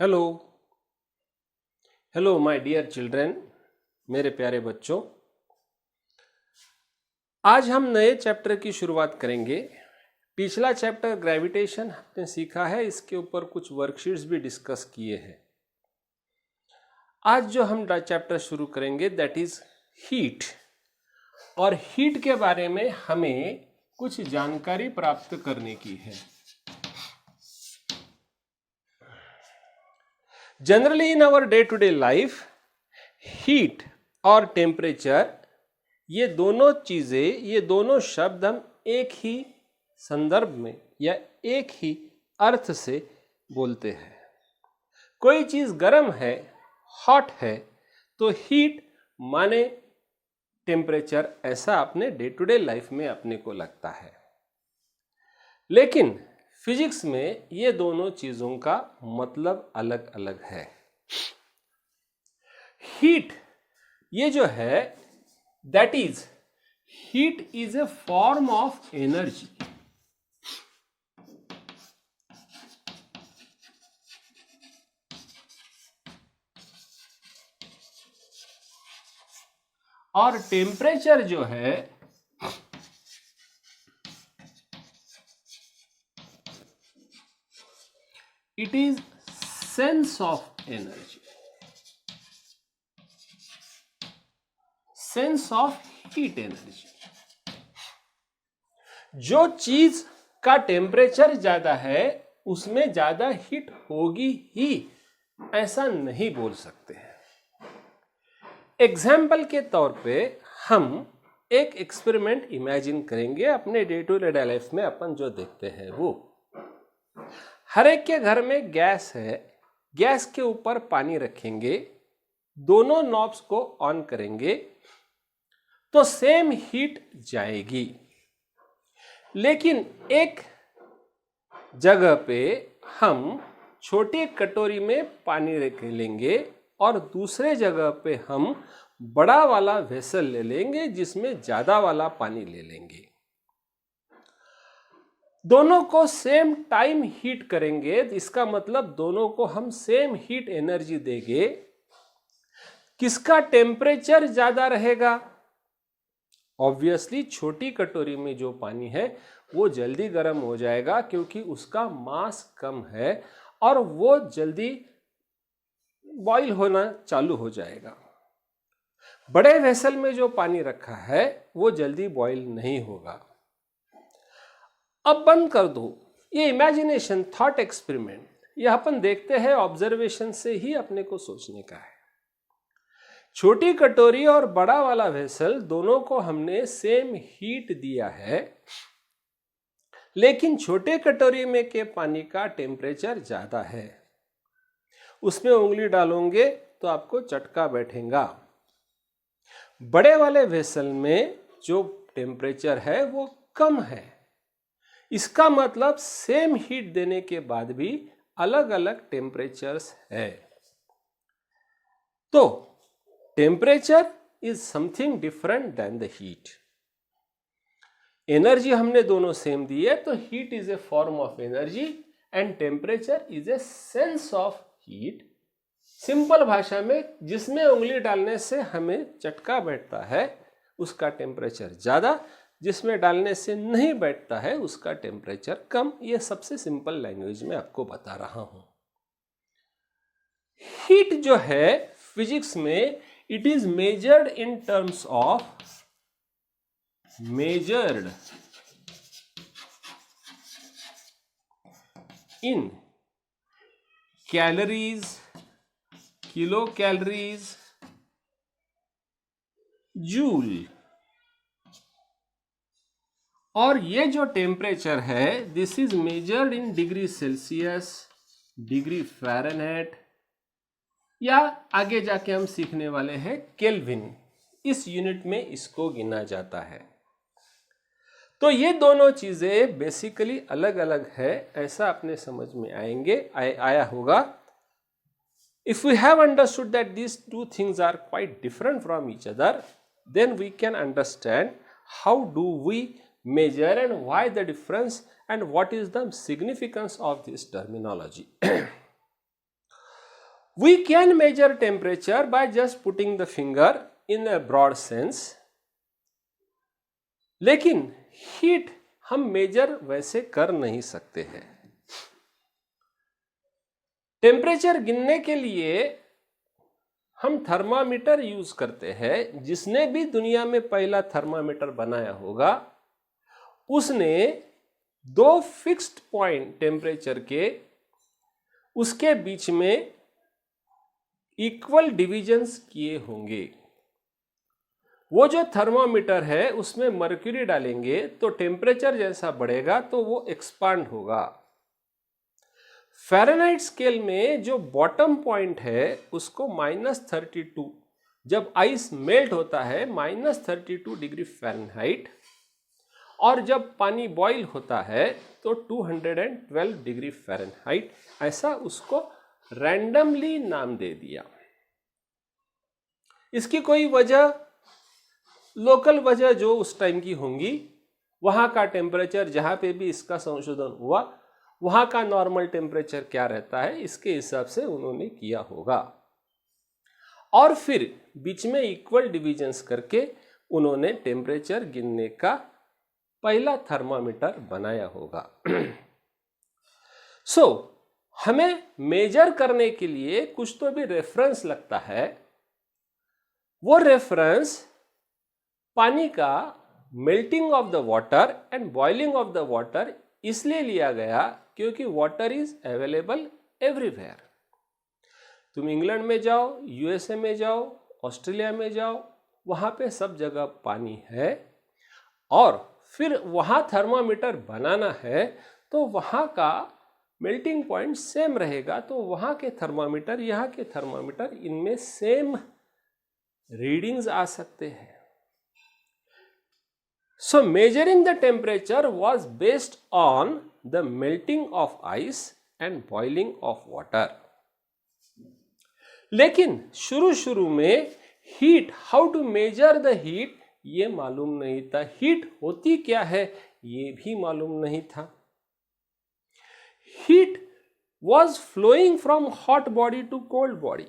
Hello hello my dear children, मेरे प्यारे बच्चों। आज हम नए चैप्टर की शुरुआत करेंगे। पिछला चैप्टर ग्रेविटेशन हमने सीखा है, इसके ऊपर कुछ वर्कशीट्स भी डिस्कस किए हैं। आज जो हम चैप्टर शुरू करेंगे दैट इज हीट, और हीट के बारे में हमें कुछ जानकारी प्राप्त करने की है। Generally in our day to day life, heat और टेम्परेचर, ये दोनों चीजें, ये दोनों शब्द हम एक ही संदर्भ में या एक ही अर्थ से बोलते हैं। कोई चीज गर्म है, हॉट है, तो हीट माने टेम्परेचर, ऐसा अपने डे टू डे लाइफ में अपने को लगता है। लेकिन फिजिक्स में ये दोनों चीजों का मतलब अलग अलग है। हीट ये जो है, that is, heat is a form of energy. और टेम्परेचर जो है, it is sense of energy, sense of heat energy. जो चीज का टेम्परेचर ज्यादा है उसमें ज्यादा हीट होगी ही, ऐसा नहीं बोल सकते हैं। एग्जाम्पल के तौर पे हम एक एक्सपेरिमेंट इमेजिन करेंगे अपने डे टू डे लाइफ में। अपन जो देखते हैं वो, हर एक के घर में गैस है, गैस के ऊपर पानी रखेंगे, दोनों नॉब्स को ऑन करेंगे तो सेम हीट जाएगी। लेकिन एक जगह पे हम छोटी कटोरी में पानी रख लेंगे और दूसरे जगह पे हम बड़ा वाला वेसल ले लेंगे जिसमें ज्यादा वाला पानी ले लेंगे। दोनों को सेम टाइम हीट करेंगे, इसका मतलब दोनों को हम सेम हीट एनर्जी देंगे। किसका टेम्परेचर ज्यादा रहेगा? ऑब्वियसली छोटी कटोरी में जो पानी है वो जल्दी गर्म हो जाएगा क्योंकि उसका मास कम है और वो जल्दी बॉईल होना चालू हो जाएगा। बड़े वेसल में जो पानी रखा है वो जल्दी बॉईल नहीं होगा। अब बंद कर दो ये इमेजिनेशन, थॉट एक्सपेरिमेंट। यह अपन देखते हैं ऑब्जर्वेशन से ही अपने को सोचने का है। छोटी कटोरी और बड़ा वाला वेसल दोनों को हमने सेम हीट दिया है, लेकिन छोटे कटोरी में के पानी का टेम्परेचर ज्यादा है। उसमें उंगली डालोगे तो आपको चटका बैठेगा। बड़े वाले वेसल में जो टेम्परेचर है वो कम है। इसका मतलब सेम हीट देने के बाद भी अलग अलग टेम्परेचर्स है। तो temperature is something different then the heat. Energy हमने दोनों सेम दी है, तो heat is a form of energy and temperature is a sense of heat. Simple भाषा में, जिसमें उंगली डालने से हमें चटका बैठता है उसका टेम्परेचर ज्यादा, जिसमें डालने से नहीं बैठता है उसका टेम्परेचर कम। यह सबसे सिंपल लैंग्वेज में आपको बता रहा हूं। हीट जो है फिजिक्स में, it is measured in terms of, measured in calories, kilocalories, joule. और ये जो टेम्परेचर है, this is measured in degree Celsius, degree Fahrenheit, या आगे जाके हम सीखने वाले हैं केल्विन। इस यूनिट में इसको गिना जाता है। तो ये दोनों चीजें बेसिकली अलग अलग है, ऐसा अपने समझ में आया होगा। If we have understood that these two things are quite different from each other, then we can understand how do we measure and why the difference and what is the significance of this terminology. We can measure temperature by just putting the finger in a broad sense, लेकिन heat हम major वैसे कर नहीं सकते हैं। Temperature गिनने के लिए हम थर्मामीटर यूज करते हैं। जिसने भी दुनिया में पहला थर्मामीटर बनाया होगा उसने दो फिक्स्ड पॉइंट टेम्परेचर के उसके बीच में इक्वल डिविजन्स किए होंगे। वो जो थर्मामीटर है उसमें मर्क्यूरी डालेंगे तो टेम्परेचर जैसा बढ़ेगा तो वो एक्सपांड होगा। फ़ारेनहाइट स्केल में जो बॉटम पॉइंट है उसको -32, जब आइस मेल्ट होता है -32 डिग्री फ़ारेनहाइट, और जब पानी बॉईल होता है तो 212 डिग्री फ़ारेनहाइट, ऐसा उसको रैंडमली नाम दे दिया। इसकी कोई वजह, लोकल वजह जो उस टाइम की होंगी, वहां का टेम्परेचर, जहां पे भी इसका संशोधन हुआ वहां का नॉर्मल टेम्परेचर क्या रहता है, इसके हिसाब से उन्होंने किया होगा। और फिर बीच में इक्वल डिविजन्स करके उन्होंने टेम्परेचर गिनने का पहला थर्मामीटर बनाया होगा। सो हमें मेजर करने के लिए कुछ तो भी रेफरेंस लगता है। वो रेफरेंस पानी का melting of the water and boiling of the water इसलिए लिया गया क्योंकि वाटर इज अवेलेबल एवरीवेयर। तुम इंग्लैंड में जाओ, यूएसए में जाओ, ऑस्ट्रेलिया में जाओ, वहां पे सब जगह पानी है, और फिर वहां थर्मामीटर बनाना है तो वहां का मेल्टिंग पॉइंट सेम रहेगा, तो वहां के थर्मामीटर, यहाँ के थर्मामीटर, इनमें सेम रीडिंग्स आ सकते हैं। So measuring the temperature was based on the melting of ice and boiling of water. लेकिन शुरू में heat, how to measure the heat, ये मालूम नहीं था। हीट होती क्या है ये भी मालूम नहीं था। Heat was flowing from hot body to cold body.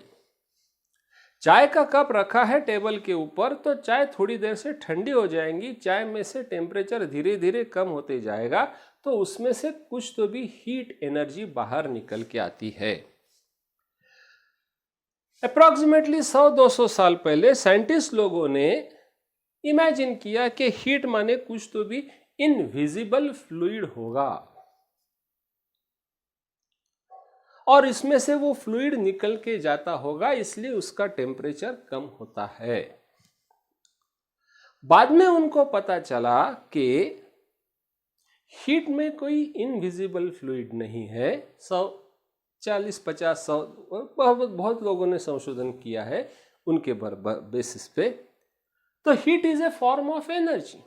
चाय का कप रखा है टेबल के ऊपर तो चाय थोड़ी देर से ठंडी हो जाएंगी, चाय में से टेम्परेचर धीरे धीरे कम होते जाएगा, तो उसमें से कुछ तो भी हीट एनर्जी बाहर निकल के आती है। अप्रॉक्सीमेटली 100-200 साल पहले साइंटिस्ट लोगों ने इमेजिन किया कि हीट माने कुछ तो भी इनविजिबल फ्लूइड होगा, और इसमें से वो फ्लूइड निकल के जाता होगा, इसलिए उसका टेम्परेचर कम होता है। बाद में उनको पता चला कि हीट में कोई इनविजिबल फ्लूइड नहीं है। 40-50-100 बहुत लोगों ने संशोधन किया है उनके बेसिस पे। तो heat is a form of energy.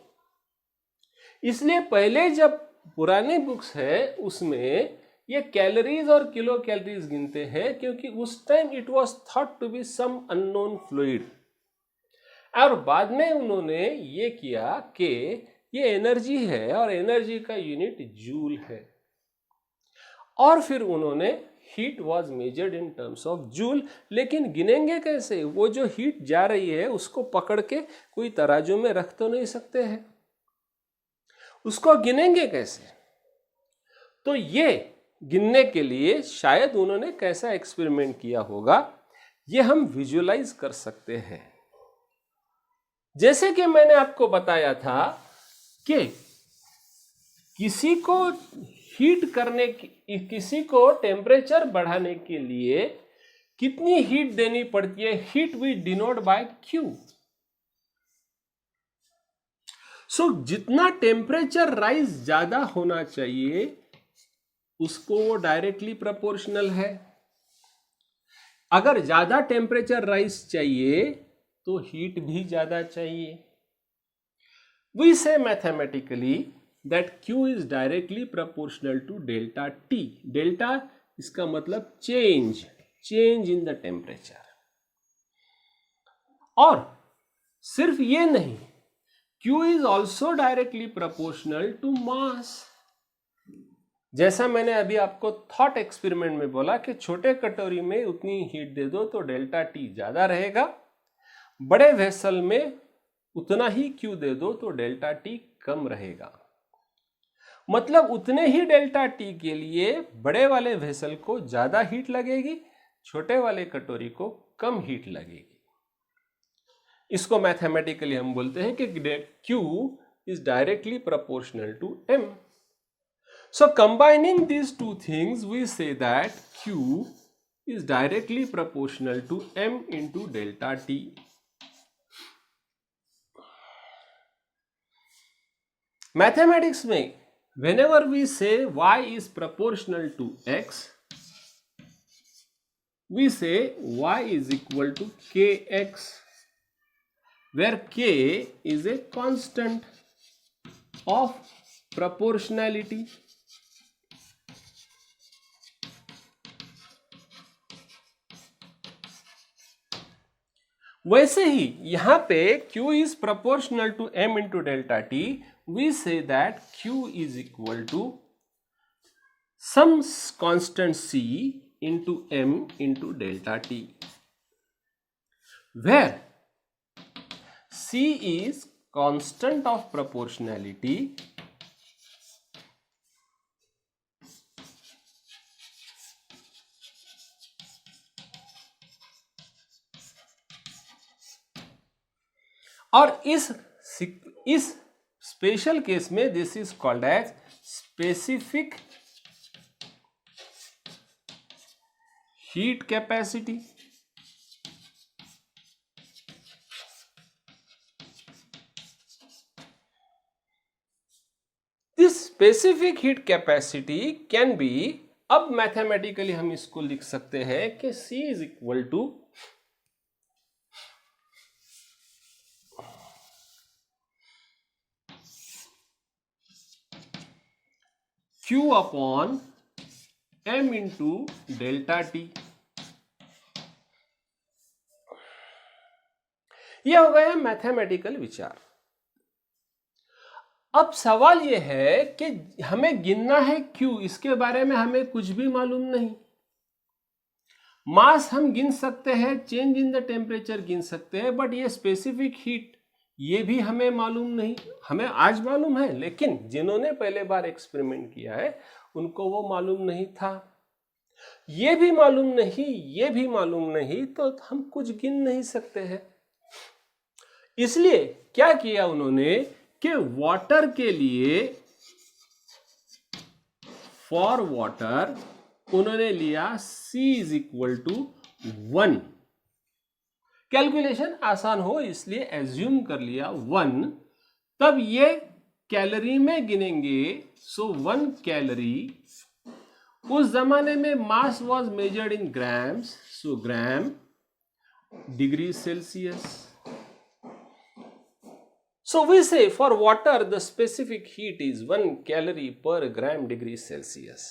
इसलिए पहले जब पुराने बुक्स है उसमें ये कैलोरीज और किलो कैलोरीज गिनते हैं, क्योंकि उस time it was thought to be some unknown fluid. और बाद में उन्होंने ये किया कि ये एनर्जी है और एनर्जी का यूनिट जूल है, और फिर उन्होंने heat was measured in terms of joule. लेकिन गिनेंगे कैसे? वो जो हीट जा रही है उसको पकड़ के कोई तराजू में रख तो नहीं सकते हैं, उसको गिनेंगे कैसे? तो ये गिनने के लिए शायद उन्होंने कैसा एक्सपेरिमेंट किया होगा ये हम विजुअलाइज कर सकते हैं। जैसे कि मैंने आपको बताया था कि किसी को हीट करने की, किसी को टेम्परेचर बढ़ाने के लिए कितनी हीट देनी पड़ती है, heat we denote by Q। So जितना टेम्परेचर राइज ज्यादा होना चाहिए उसको वो डायरेक्टली प्रोपोर्शनल है। अगर ज्यादा टेम्परेचर राइज चाहिए तो हीट भी ज्यादा चाहिए। We say mathematically that Q is directly proportional to delta T। Delta इसका मतलब चेंज इन द टेम्परेचर। और सिर्फ ये नहीं, Q is also directly proportional to mass. जैसा मैंने अभी आपको थॉट एक्सपेरिमेंट में बोला कि छोटे कटोरी में उतनी हीट दे दो तो डेल्टा टी ज्यादा रहेगा, बड़े वेसल में उतना ही क्यू दे दो तो डेल्टा टी कम रहेगा। मतलब उतने ही डेल्टा टी के लिए बड़े वाले वेसल को ज्यादा हीट लगेगी, छोटे वाले कटोरी को कम हीट लगेगी। इसको मैथमेटिकली हम बोलते हैं कि Q is directly proportional to M. So combining these two things, we say that Q is directly proportional to M into delta T. Mathematics में whenever we say Y is proportional to X, we say Y is equal to Kx, where K is a constant of proportionality. वैसे ही यहां पे Q is proportional to M into delta T, we say that Q is equal to some constant C into M into delta T, where C is constant of proportionality और इस special case में this is called as specific heat capacity. This specific heat capacity can be, अब mathematically हम इसको लिख सकते हैं कि C is equal to Q upon M into delta T. यह हो गया मैथमेटिकल विचार। अब सवाल यह है कि हमें गिनना है Q, इसके बारे में हमें कुछ भी मालूम नहीं। मास हम गिन सकते हैं, चेंज इन द टेम्परेचर गिन सकते हैं, बट ये स्पेसिफिक हीट ये भी हमें मालूम नहीं। हमें आज मालूम है, लेकिन जिन्होंने पहले बार एक्सपेरिमेंट किया है उनको वो मालूम नहीं था। ये भी मालूम नहीं, ये भी मालूम नहीं, तो हम कुछ गिन नहीं सकते हैं। इसलिए क्या किया उन्होंने कि वाटर के लिए, फॉर वाटर उन्होंने लिया C is equal to 1। Calculation आसान हो इसलिए एज्यूम कर लिया 1। तब ये कैलोरी में गिनेंगे, सो 1 कैलोरी। उस जमाने में mass was measured in grams, so gram degree Celsius. So we say for water the specific heat is 1 calorie per gram degree Celsius.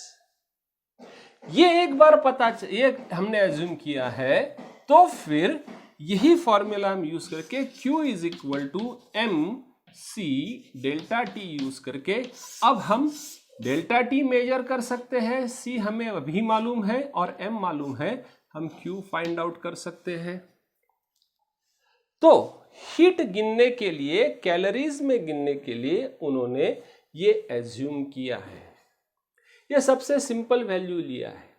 ये एक बार ये हमने एज्यूम किया है, तो फिर यही फॉर्मूला हम यूज करके Q is equal to MC delta T use करके अब हम डेल्टा T मेजर कर सकते हैं। C हमें अभी मालूम है और M मालूम है, हम Q फाइंड आउट कर सकते हैं। तो हीट गिनने के लिए, कैलोरीज में गिनने के लिए उन्होंने ये एज्यूम किया है। ये सबसे सिंपल वैल्यू लिया है,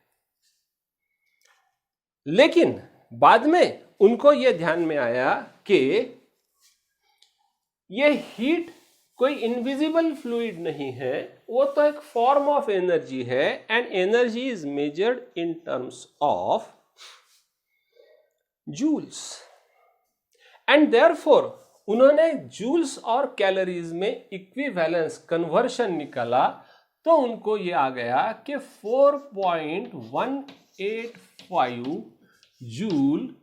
लेकिन बाद में उनको ये ध्यान में आया कि ये हीट कोई इनविजिबल फ्लूइड नहीं है, वो तो एक फॉर्म ऑफ एनर्जी है, and energy is measured in terms of joules. And therefore उन्होंने जूल्स और कैलोरीज में इक्विवेलेंस कन्वर्शन निकाला, तो उनको ये आ गया कि 4.185 joule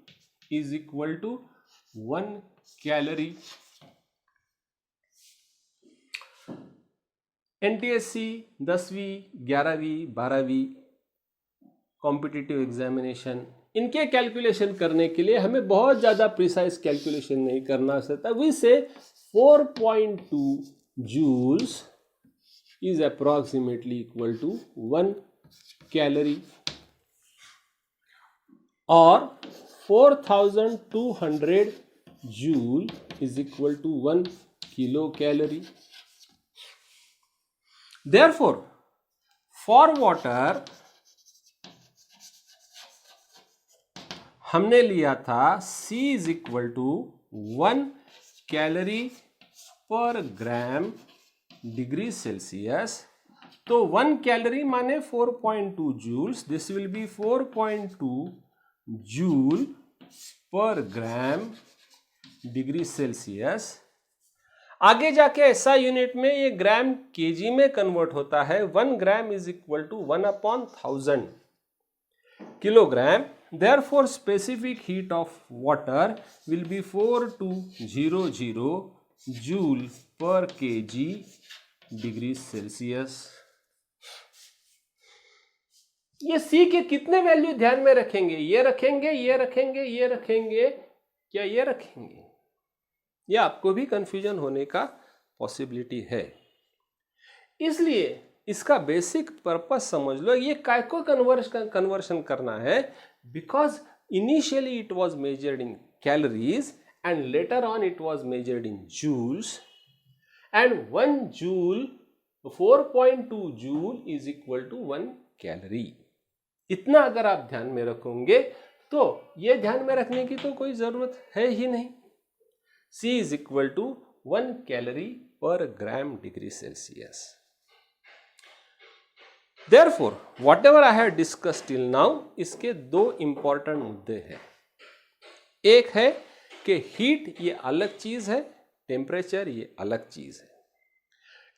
is equal to 1 calorie. NTSC 10वीं 11वीं 12वीं कॉम्पिटिटिव एग्जामिनेशन, इनके कैलकुलेशन करने के लिए हमें बहुत ज्यादा प्रिसाइज कैलकुलेशन नहीं करना सकता। वी से 4.2 joules is approximately equal to 1 calorie, or 4200 joule is equal to 1 kilocalorie. Therefore, for water हमने लिया था C is equal to 1 calorie per gram degree Celsius. तो 1 कैलोरी माने 4.2 joules. This will be 4.2 joule per gram degree Celsius. आगे जाके ऐसा unit में ये ग्राम केजी में कन्वर्ट होता है. 1 gram is equal to 1/1000 kilogram. Therefore, specific heat of water will be 4200 joule per kg degree Celsius. ये C के कितने वैल्यू ध्यान में रखेंगे? ये रखेंगे, ये रखेंगे, ये रखेंगे, क्या ये रखेंगे? ये आपको भी कंफ्यूजन होने का पॉसिबिलिटी है. इसलिए इसका बेसिक पर्पस समझ लो. ये काय को कन्वर्शन करना है? Because initially it was measured in calories and later on it was measured in joules, and 1 joule 4.2 joule is equal to 1 calorie. इतना अगर आप ध्यान में रखोगे तो ये ध्यान में रखने की तो कोई जरूरत है ही नहीं. C is equal to 1 calorie per gram degree Celsius. Therefore, whatever I have discussed till now, इसके दो इंपॉर्टेंट मुद्दे हैं. एक है कि हीट ये अलग चीज है, टेम्परेचर ये अलग चीज है.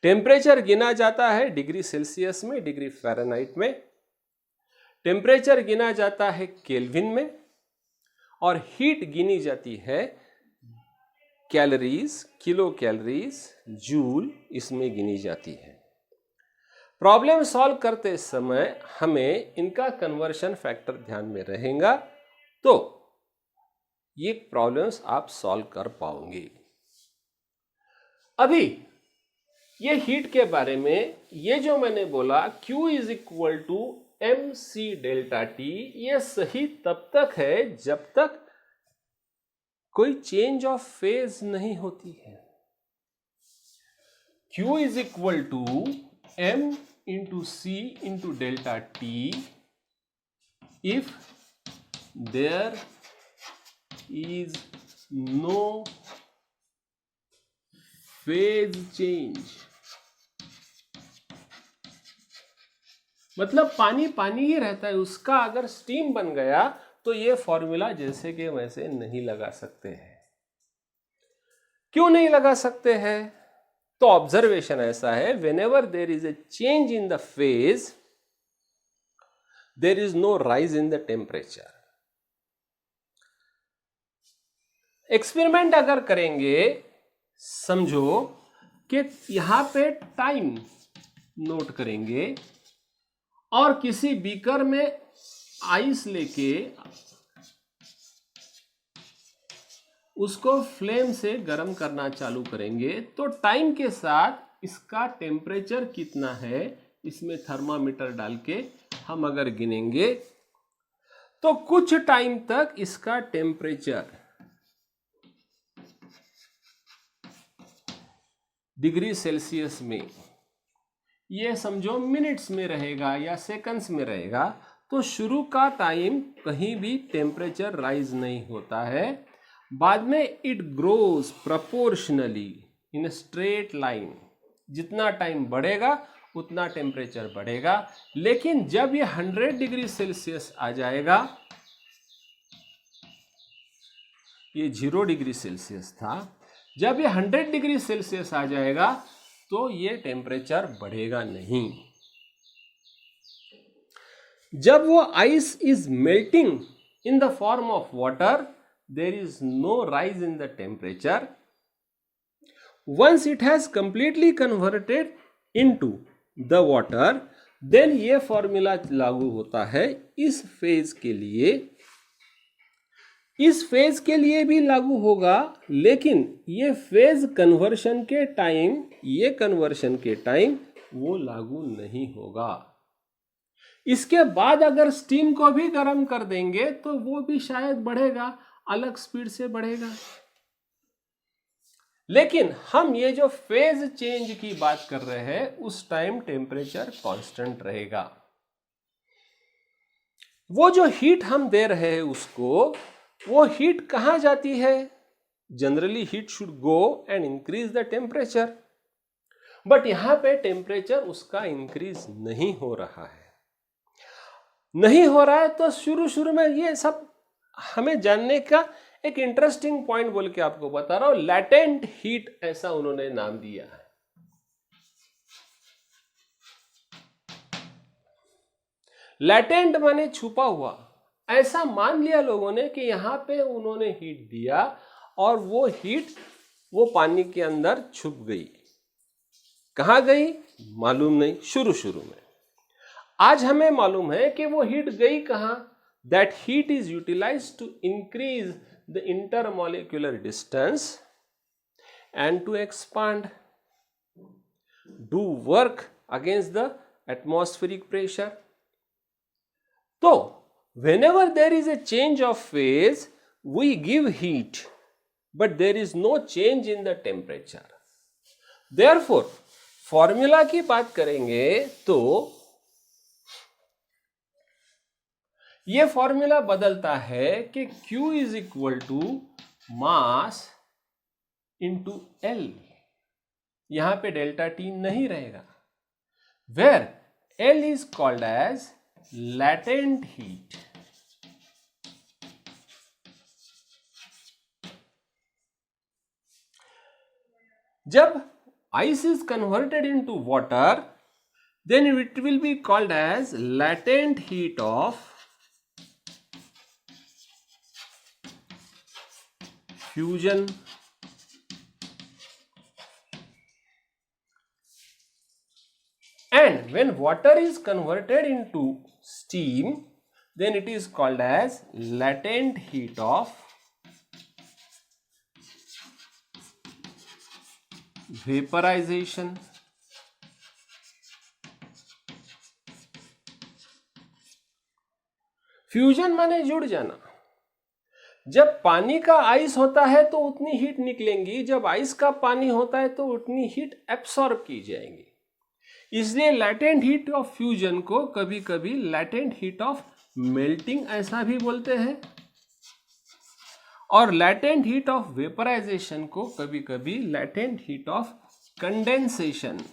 टेम्परेचर गिना जाता है डिग्री सेल्सियस में, डिग्री फ़ारेनहाइट में. टेम्परेचर गिना जाता है केल्विन में, और हीट गिनी जाती है कैलोरीज, किलो कैलोरीज, जूल इसमें गिनी जाती है. प्रॉब्लम सॉल्व करते समय हमें इनका कन्वर्शन फैक्टर ध्यान में रहेगा तो ये प्रॉब्लम्स आप सॉल्व कर पाओगे. अभी ये हीट के बारे में ये जो मैंने बोला Q is equal to MC delta T, ये सही तब तक है जब तक कोई चेंज ऑफ फेज नहीं होती है. Q is equal to M into C into delta T if there is no phase change. मतलब पानी पानी ही रहता है, उसका अगर स्टीम बन गया तो ये फॉर्मूला जैसे कि वैसे नहीं लगा सकते हैं. क्यों नहीं लगा सकते हैं? तो ऑब्जर्वेशन ऐसा है, whenever there is a change in the phase, there is no rise in the temperature. Experiment अगर करेंगे, समझो कि यहां पे टाइम नोट करेंगे और किसी बीकर में आइस लेके उसको फ्लेम से गर्म करना चालू करेंगे तो टाइम के साथ इसका टेम्परेचर कितना है इसमें थर्मामीटर डाल के हम अगर गिनेंगे तो कुछ टाइम तक इसका टेम्परेचर डिग्री सेल्सियस में, ये समझो मिनट्स में रहेगा या सेकंड्स में रहेगा. तो शुरू का टाइम कहीं भी टेम्परेचर राइज नहीं होता है. बाद में it grows proportionally in a straight line. जितना टाइम बढ़ेगा उतना टेम्परेचर बढ़ेगा. लेकिन जब ये 100 डिग्री सेल्सियस आ जाएगा, ये 0 डिग्री सेल्सियस था, जब ये 100 डिग्री सेल्सियस आ जाएगा तो ये टेम्परेचर बढ़ेगा नहीं. जब वो ice is melting in the form of water, there is no rise in the temperature. Once it has completely converted into the water, then ये फॉर्मूला लागू होता है इस फेज के लिए. इस फेज के लिए भी लागू होगा, लेकिन ये फेज कन्वर्शन के टाइम, ये कन्वर्शन के टाइम वो लागू नहीं होगा। इसके बाद अगर स्टीम को भी गर्म कर देंगे तो वो भी शायद बढ़ेगा, अलग स्पीड से बढ़ेगा। लेकिन हम ये जो फेज चेंज की बात कर रहे हैं उस टाइम टेम्परेचर कांस्टेंट रहेगा। वो जो हीट हम दे रहे हैं उसको, वो हीट कहां जाती है? Generally heat should go and increase the temperature, but यहां पे टेम्परेचर उसका इंक्रीज नहीं हो रहा है। नहीं हो रहा है तो शुरू में ये सब हमें जानने का एक इंटरेस्टिंग पॉइंट बोल के आपको बता रहा हूं, लैटेंट हीट ऐसा उन्होंने नाम दिया है। लैटेंट माने छुपा हुआ। ऐसा मान लिया लोगों ने कि यहां पे उन्होंने हीट दिया और वो हीट वो पानी के अंदर छुप गई। कहां गई मालूम नहीं शुरू में। आज हमें मालूम है कि वो हीट गई कहां। That heat is utilized to increase the intermolecular distance and to expand, do work against the atmospheric pressure. So whenever there is a change of phase we give heat, but there is no change in the temperature. Therefore formula की बात करेंगे तो ये formula बदलता है कि Q is equal to mass into L। यहां पे डेल्टा T नहीं रहेगा, where L is called as latent heat. जब ice is converted into water, then it will be called as latent heat of fusion. And when water is converted into steam, then it is called as latent heat of vaporization. Fusion माने जुड़ जाना। जब पानी का ice होता है तो उतनी हीट निकलेंगी, जब आइस का पानी होता है तो उतनी हीट एब्सॉर्ब की जाएंगी। इसलिए लैटेंट हीट ऑफ फ्यूजन को कभी कभी लैटेंट हीट ऑफ मेल्टिंग ऐसा भी बोलते हैं, और लैटेंट हीट ऑफ वेपराइजेशन को कभी कभी latent heat of condensation.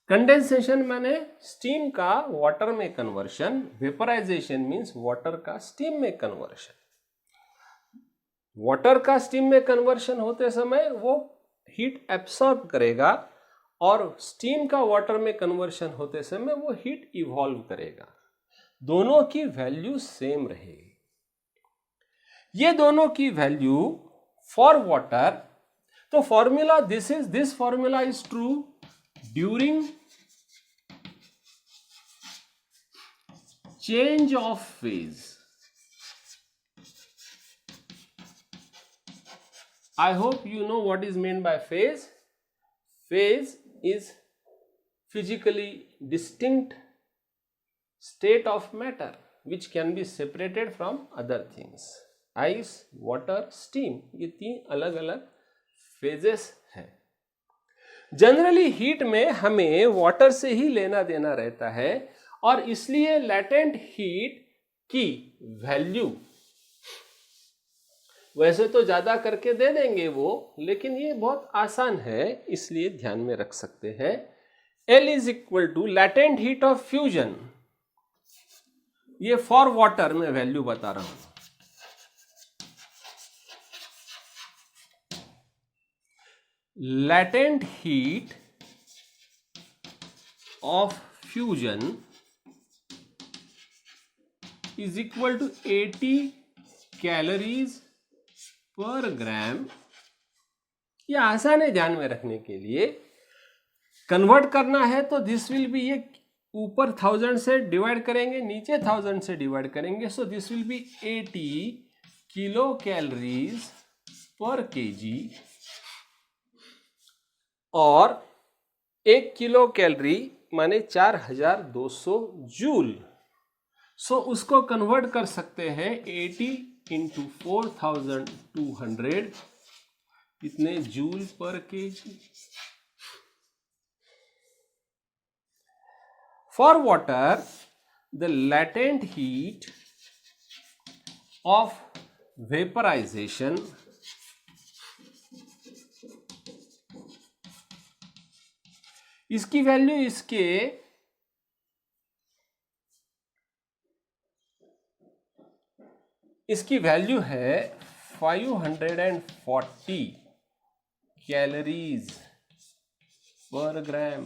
Condensation माने स्टीम का वाटर में कन्वर्शन, वेपराइजेशन मीन्स वाटर का स्टीम में कन्वर्शन। वाटर का स्टीम में कन्वर्शन होते समय वो हीट एब्सॉर्ब करेगा और स्टीम का वाटर में कन्वर्शन होते समय वो हीट इवॉल्व करेगा। दोनों की वैल्यू सेम रहेगी। ये दोनों की वैल्यू फॉर वाटर, तो formula this formula is true during change of phase. I hope you know what is meant by phase. Phase is physically distinct state of matter which can be separated from other things. Ice, water, steam, ये तीन अलग अलग phases हैं। Generally heat में हमें water से ही लेना देना रहता है और इसलिए लैटेंट हीट की वैल्यू वैसे तो ज्यादा करके दे देंगे वो, लेकिन ये बहुत आसान है इसलिए ध्यान में रख सकते हैं। L is equal to latent heat of fusion, ये फॉर वाटर में वैल्यू बता रहा हूं। Latent heat of fusion is equal to 80 calories per gram। ये आसान है ध्यान में रखने के लिए। कन्वर्ट करना है तो दिस विल बी, ये ऊपर 1000 से डिवाइड करेंगे, नीचे 1000 से डिवाइड करेंगे, so this will B 80 kilo calories पर केजी और 1 किलो कैलोरी माने 4200 जूल। सो उसको कन्वर्ट कर सकते हैं 80 इंटू 4200 कितने जूल पर KG. For water the latent heat of vaporization इसकी वैल्यू इसकी वैल्यू है 540 कैलोरीज पर ग्राम।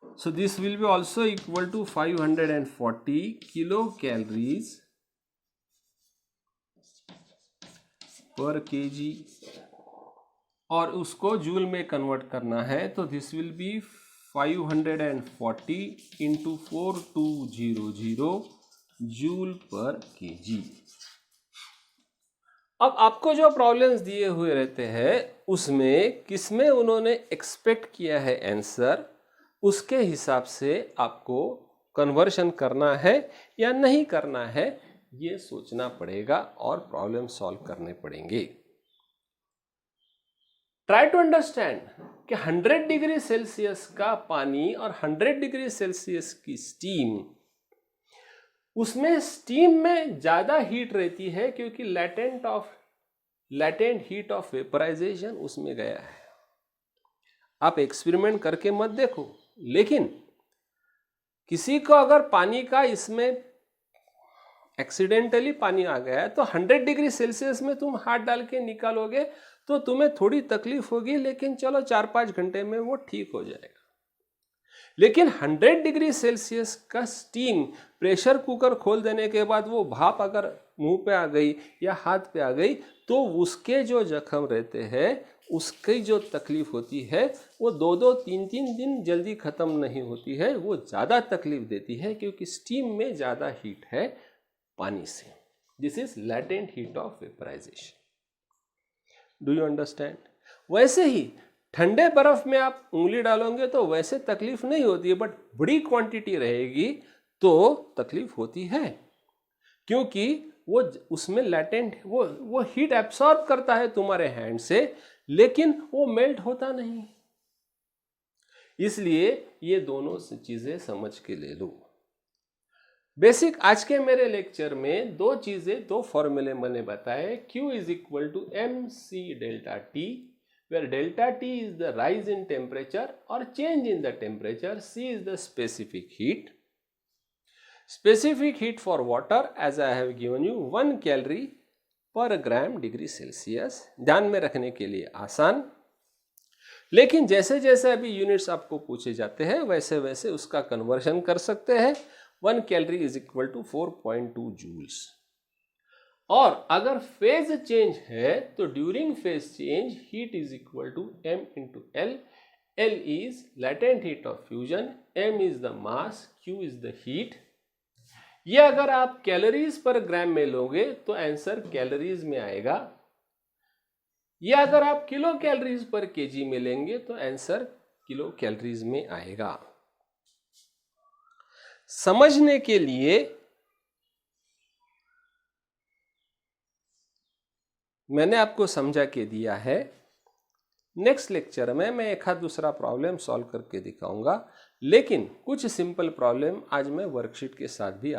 So this will be also equal to 540 kilocalories per kg और उसको जूल में कन्वर्ट करना है तो this will B 540 into 4200 joule पर केजी। अब आपको जो प्रॉब्लम्स दिए हुए रहते हैं उसमें किसमें उन्होंने एक्सपेक्ट किया है आंसर, उसके हिसाब से आपको कन्वर्शन करना है या नहीं करना है ये सोचना पड़ेगा और प्रॉब्लम सॉल्व करने पड़ेंगे। ट्राई टू अंडरस्टैंड कि 100 डिग्री सेल्सियस का पानी और 100 डिग्री सेल्सियस की स्टीम, उसमें स्टीम में ज्यादा हीट रहती है क्योंकि लैटेंट हीट ऑफ वेपराइजेशन उसमें गया है। आप एक्सपेरिमेंट करके मत देखो, लेकिन किसी को अगर पानी का इसमें एक्सीडेंटली पानी आ गया है तो 100 डिग्री सेल्सियस में तुम हाथ डाल के निकालोगे तो तुम्हें थोड़ी तकलीफ होगी, लेकिन चलो 4-5 घंटे में वो ठीक हो जाएगा। लेकिन 100 डिग्री सेल्सियस का स्टीम प्रेशर कुकर खोल देने के बाद वो भाप अगर मुंह पे आ गई या हाथ पे आ गई तो उसके जो जख्म रहते हैं उसकी जो तकलीफ होती है वो 2-2, 3-3 दिन जल्दी खत्म नहीं होती है, वो ज़्यादा तकलीफ देती है क्योंकि स्टीम में ज़्यादा हीट है पानी से। This is latent heat of vaporization. Do you understand? वैसे ही ठंडे बर्फ में आप उंगली डालोगे तो वैसे तकलीफ नहीं होती है, बट बड़ी क्वांटिटी रहेगी तो तकलीफ होती है क्योंकि वो उसमें लैटेंट वो हीट एब्सॉर्ब करता है तुम्हारे हैंड से, लेकिन वो मेल्ट होता नहीं। इसलिए ये दोनों चीजें समझ के ले लो। बेसिक आज के मेरे लेक्चर में दो फॉर्मूले मैंने बताए। Q is equal to mc delta T, where delta T is the rise in temperature or change in the temperature, C is the specific heat. Specific heat for water as I have given you 1 calorie पर gram degree Celsius. ध्यान में रखने के लिए आसान, लेकिन जैसे जैसे अभी यूनिट्स आपको पूछे जाते हैं वैसे वैसे उसका कन्वर्शन कर सकते हैं। 1 calorie is equal to 4.2 joules. और अगर फेज चेंज है तो during phase change heat is equal to m into L. L is latent heat of fusion, m is the mass, q is the heat. ये अगर आप calories पर ग्राम में लोगे तो आंसर कैलोरीज में आएगा। ये अगर आप किलो कैलोरीज पर केजी में लेंगे तो आंसर किलो कैलोरीज में आएगा। समझने के लिए मैंने आपको समझा के दिया है। नेक्स्ट लेक्चर में मैं एक आध दूसरा प्रॉब्लम सॉल्व करके दिखाऊंगा, लेकिन कुछ सिंपल प्रॉब्लम आज मैं वर्कशीट के साथ भी